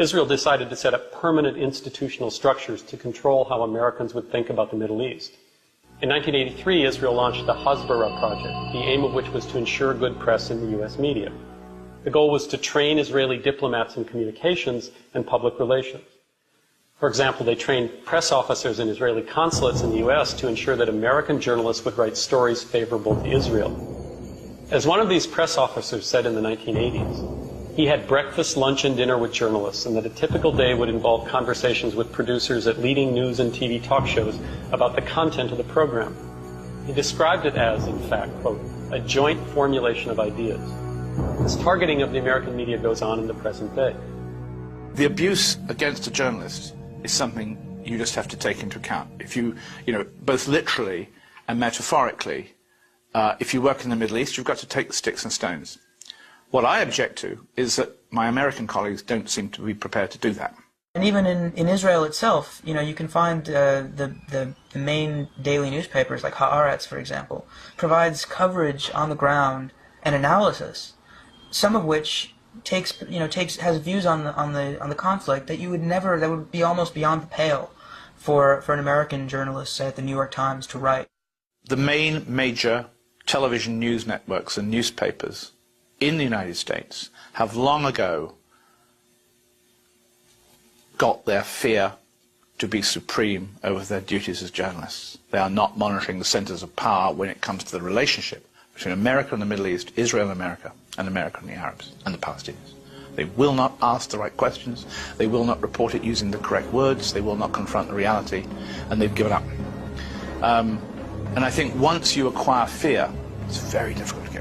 Israel decided to set up permanent institutional structures to control how Americans would think about the Middle East. In 1983, Israel launched the Hasbara Project, the aim of which was to ensure good press in the U.S. media. The goal was to train Israeli diplomats in communications and public relations. For example, they trained press officers in Israeli consulates in the U.S. to ensure that American journalists would write stories favorable to Israel. As one of these press officers said in the 1980s, he had breakfast, lunch, and dinner with journalists, and that a typical day would involve conversations with producers at leading news and TV talk shows about the content of the program. He described it as, in fact, quote, a joint formulation of ideas. This targeting of the American media goes on in the present day. The abuse against a journalist is something you just have to take into account. If you both literally and metaphorically, if you work in the Middle East, you've got to take the sticks and stones. What I object to is that my American colleagues don't seem to be prepared to do that. And even in Israel itself, you can find the main daily newspapers, like Haaretz, for example, provides coverage on the ground and analysis, some of which has views on the conflict that that would be almost beyond the pale for an American journalist, say at the New York Times, to write. The main major television news networks and newspapers in the United States have long ago got their fear to be supreme over their duties as journalists. They are not monitoring the centers of power when it comes to the relationship between America and the Middle East, Israel and America and the Arabs and the Palestinians. They will not ask the right questions, they will not report it using the correct words, they will not confront the reality, and they've given up. And I think once you acquire fear, it's very difficult to get